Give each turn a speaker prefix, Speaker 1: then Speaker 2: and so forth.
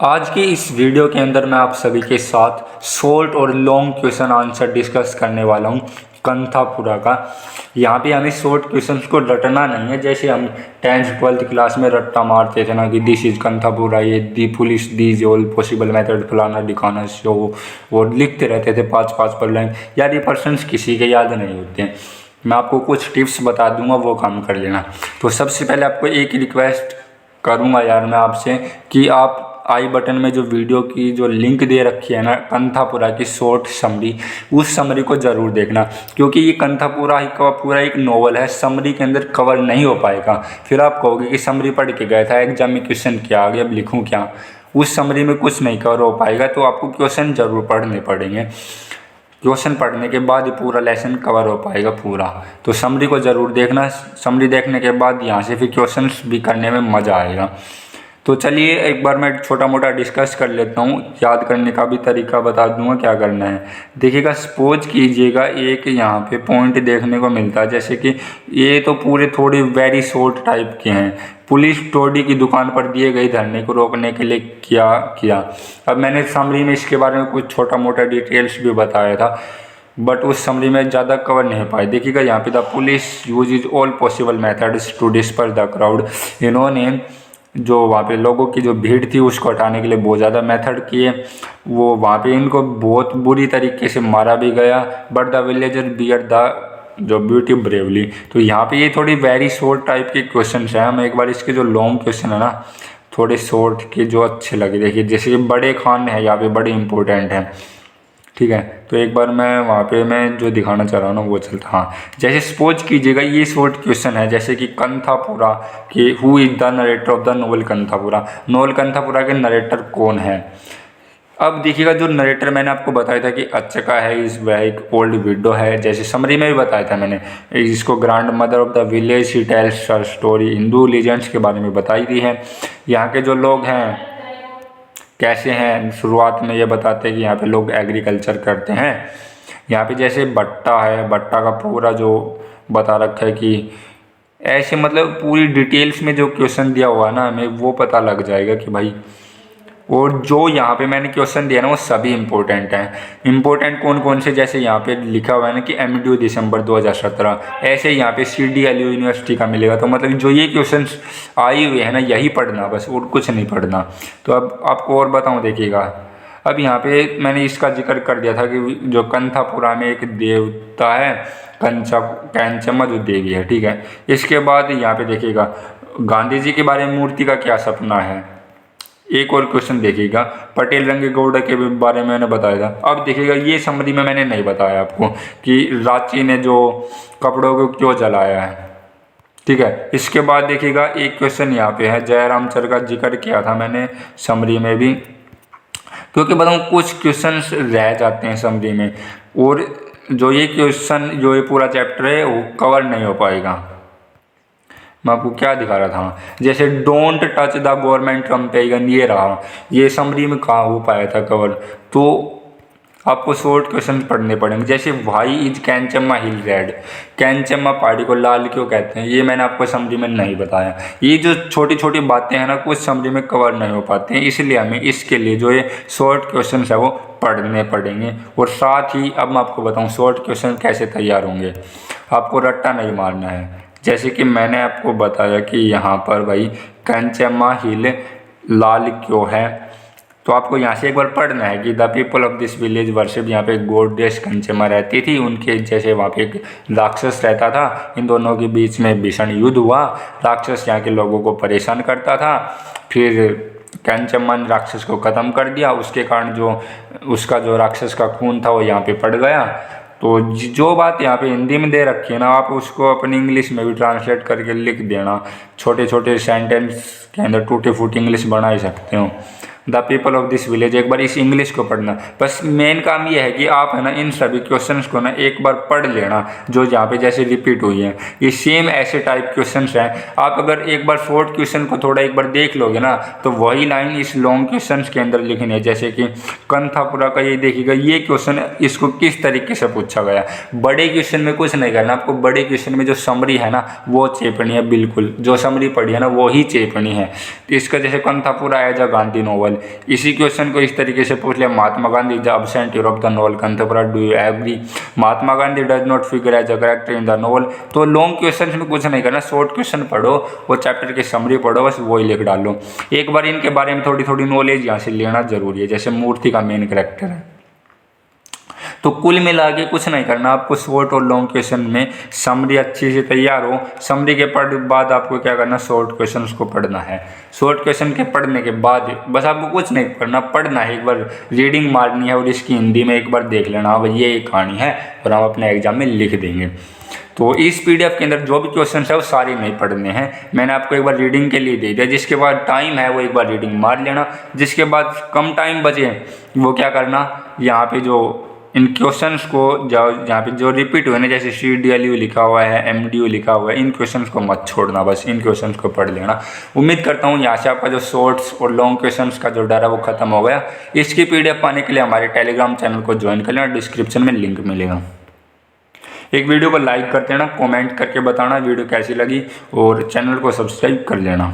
Speaker 1: आज की इस वीडियो के अंदर मैं आप सभी के साथ शॉर्ट और लॉन्ग क्वेश्चन आंसर डिस्कस करने वाला हूं कंथापुरा का। यहाँ पे हमें शॉर्ट क्वेश्चंस को रटना नहीं है, जैसे हम 10th-12th क्लास में रट्टा मारते थे ना कि दिस इज कंथापुरा, ये the police these all possible method फलाना दिखाना शो, वो लिखते रहते थे 5-5 पर लाइन। यार ये पर्सन्स किसी के याद नहीं होते हैं। मैं आपको कुछ टिप्स बता दूंगा, वो काम कर लेना। तो सबसे पहले आपको एक रिक्वेस्ट करूंगा यार मैं आपसे कि आप आई बटन में जो वीडियो की जो लिंक दे रखी है ना कंथापुरा की शॉर्ट समरी, उस समरी को ज़रूर देखना, क्योंकि ये कंथापुरा का पूरा एक नोवेल है, समरी के अंदर कवर नहीं हो पाएगा। फिर आप कहोगे कि समरी पढ़ के गया था, एग्जाम में क्वेश्चन क्या आ गया, अब लिखूँ क्या। उस समरी में कुछ नहीं कवर हो पाएगा, तो आपको क्वेश्चन ज़रूर पढ़ने पड़ेंगे। क्वेश्चन पढ़ने के बाद ही पूरा लेसन कवर हो पाएगा पूरा। तो समरी को ज़रूर देखना, समरी देखने के बाद यहाँ से फिर क्वेश्चंस भी करने में मज़ा आएगा। तो चलिए एक बार मैं छोटा मोटा डिस्कस कर लेता हूँ, याद करने का भी तरीका बता दूंगा क्या करना है। देखिएगा, सपोज कीजिएगा एक यहाँ पे पॉइंट देखने को मिलता है, जैसे कि ये तो पूरे थोड़ी वेरी शॉर्ट टाइप के हैं। पुलिस टोडी की दुकान पर दिए गए धरने को रोकने के लिए क्या किया। अब मैंने समरी में इसके बारे में कुछ छोटा मोटा डिटेल्स भी बताया था, बट उस समरी में ज़्यादा कवर नहीं पाए। देखिएगा यहाँ पे the police use is all possible methods to disperse the crowd. इन्होंने जो वहाँ पे लोगों की जो भीड़ थी उसको हटाने के लिए बहुत ज़्यादा मेथड किए। वो वहाँ पे इनको बहुत बुरी तरीके से मारा भी गया। But the villager bear the जो ब्यूटी ब्रेवली। तो यहाँ पे ये थोड़ी वेरी शॉर्ट टाइप के क्वेश्चन हैं। हम एक बार इसके जो लॉन्ग क्वेश्चन है ना, थोड़े शॉर्ट के जो अच्छे लगे, देखिए जैसे बड़े खान है यहाँ पे, बड़े इंपॉर्टेंट हैं, ठीक है। तो एक बार मैं वहाँ पे मैं जो दिखाना चाह रहा हूँ ना वो चलता। हाँ, जैसे सपोज कीजिएगा ये शॉर्ट क्वेश्चन है, जैसे कि कंथापुरा कि who is the narrator of the novel Kanthapura. Novel Kanthapura के नरेटर कौन है। अब देखिएगा, जो नरेटर मैंने आपको बताया था कि अच्छका है, इस वह एक ओल्ड विडो है, जैसे समरी में भी बताया था मैंने। इसको grand mother of the village, he tells her story, Hindu legends के बारे में बताई दी है। यहाँ के जो लोग हैं कैसे हैं, शुरुआत में ये बताते हैं कि यहाँ पे लोग एग्रीकल्चर करते हैं। यहाँ पे जैसे भट्टा है, भट्टा का पूरा जो बता रखा है कि ऐसे, मतलब पूरी डिटेल्स में जो क्वेश्चन दिया हुआ है ना हमें वो पता लग जाएगा कि भाई। और जो यहाँ पे मैंने क्वेश्चन दिया ना वो सभी इंपॉर्टेंट हैं। इंपॉर्टेंट कौन कौन से, जैसे यहाँ पे लिखा हुआ है ना कि MDU दिसंबर 2017, ऐसे यहाँ पे CDLU यूनिवर्सिटी का मिलेगा। तो मतलब जो ये क्वेश्चन आए हुए हैं ना यही पढ़ना बस, और कुछ नहीं पढ़ना। तो अब आपको और बताऊँ, देखिएगा अब यहाँ पे मैंने इसका जिक्र कर दिया था कि जो कंथापुरा में एक देवता है कैंचम्मा जो देवी है, ठीक है। इसके बाद यहाँ पे देखिएगा गांधी जी के बारे में मूर्ति का क्या सपना है। एक और क्वेश्चन देखिएगा, पटेल रंगे गौड़ा के बारे में मैंने बताया था। अब देखिएगा ये समरी में मैंने नहीं बताया आपको कि रांची ने जो कपड़ों को क्यों जलाया है, ठीक है। इसके बाद देखिएगा एक क्वेश्चन यहाँ पे है, जयराम चर का जिक्र किया था मैंने समरी में भी, क्योंकि बताऊँ कुछ क्वेश्चन रह जाते हैं समरी में, और जो ये क्वेश्चन जो ये पूरा चैप्टर है वो कवर नहीं हो पाएगा। मैं आपको क्या दिखा रहा था, जैसे don't touch the government campaign, ये रहा, ये समरी में कहाँ हो पाया था कवर। तो आपको शॉर्ट क्वेश्चन पढ़ने पड़ेंगे, जैसे व्हाई इज कैंचम्मा हिल रेड, कैंचम्मा पहाड़ी को लाल क्यों कहते हैं, ये मैंने आपको समरी में नहीं बताया। ये जो छोटी छोटी बातें हैं ना कुछ समरी में कवर नहीं हो पाते हैं, इसलिए हमें इसके लिए जो ये शॉर्ट क्वेश्चन है वो पढ़ने पड़ेंगे। और साथ ही अब मैं आपको बताऊँ शॉर्ट क्वेश्चन कैसे तैयार होंगे। आपको रट्टा नहीं मारना है, जैसे कि मैंने आपको बताया कि यहाँ पर भाई कैंचम्मा हिल लाल क्यों है, तो आपको यहाँ से एक बार पढ़ना है कि the people of this village worship, यहाँ पे गॉडेस कैंचम्मा रहती थी, उनके जैसे वहाँ पे एक राक्षस रहता था। इन दोनों के बीच में भीषण युद्ध हुआ, राक्षस यहाँ के लोगों को परेशान करता था, फिर कैंचम्मा ने राक्षस को ख़त्म कर दिया। उसके कारण जो उसका जो राक्षस का खून था वो यहाँ पे पड़ गया। तो जो बात यहाँ पे हिंदी में दे रखी है ना, आप उसको अपनी इंग्लिश में भी ट्रांसलेट करके लिख देना। छोटे छोटे सेंटेंस के अंदर टूटी फूटी इंग्लिश बना ही सकते हो। The people of this village, एक बार इस इंग्लिश को पढ़ना। बस मेन काम ये है कि आप है ना इन सभी क्वेश्चंस को ना एक बार पढ़ लेना, जो यहाँ पे जैसे रिपीट हुई हैं। ये सेम ऐसे टाइप क्वेश्चंस हैं। आप अगर एक बार शॉर्ट क्वेश्चन को थोड़ा एक बार देख लोगे ना तो वही लाइन इस लॉन्ग क्वेश्चंस के अंदर लिखनी है। जैसे कि कंथापुरा का ये देखिएगा, ये क्वेश्चन इसको किस तरीके से पूछा गया। बड़े क्वेश्चन में कुछ नहीं करना आपको, बड़े क्वेश्चन में जो समरी है ना वो चेपनी है, बिल्कुल जो समरी पढ़ी है ना वो ही चेपनी है। तो इसका जैसे Kanthapura as a Gandhi novel, इसी क्वेश्चन को इस तरीके से पूछ लिया, Mahatma Gandhi the absent Europe the novel contemporary, do you agree? Mahatma Gandhi does not figure as a character in the novel. तो लॉन्ग क्वेश्चन में कुछ नहीं करना, शॉर्ट क्वेश्चन पढ़ो, वो चैप्टर की समरी पढ़ो, बस वही लिख डालो। एक बार इनके बारे में थोड़ी थोड़ी नॉलेज यहाँ से लेना जरूरी है। जैसे मूर्ति का मेन करेक्टर है, तो कुल मिला के कुछ नहीं करना आपको। शॉर्ट और लॉन्ग क्वेश्चन में समरी अच्छी से तैयार हो, समरी के बाद आपको क्या करना, शॉर्ट क्वेश्चन को पढ़ना है। शॉर्ट क्वेश्चन के पढ़ने के बाद बस आपको कुछ नहीं करना, पढ़ना है, एक बार रीडिंग मारनी है और इसकी हिंदी में एक बार देख लेना, अब ये एक कहानी है और हम अपने एग्जाम में लिख देंगे। तो इस पीडीएफ के अंदर जो भी क्वेश्चन है वो सारे नहीं पढ़ने हैं, मैंने आपको एक बार रीडिंग के लिए दे दिया। जिसके बाद टाइम है वो एक बार रीडिंग मार लेना, जिसके बाद कम टाइम बचे वो क्या करना, यहाँ पे जो इन क्वेश्चंस को जहाँ पे जो रिपीट हुए ना, जैसे CDLU लिखा हुआ है, MDU लिखा हुआ है, इन क्वेश्चंस को मत छोड़ना, बस इन क्वेश्चंस को पढ़ लेना। उम्मीद करता हूँ यहाँ से आपका जो शॉर्ट्स और लॉन्ग क्वेश्चंस का जो डर है वो खत्म हो गया। इसकी पीडीएफ पाने के लिए हमारे टेलीग्राम चैनल को ज्वाइन कर लेना, डिस्क्रिप्शन में लिंक मिलेगा। एक वीडियो को लाइक कर देना, कमेंट करके बताना वीडियो कैसी लगी और चैनल को सब्सक्राइब कर लेना।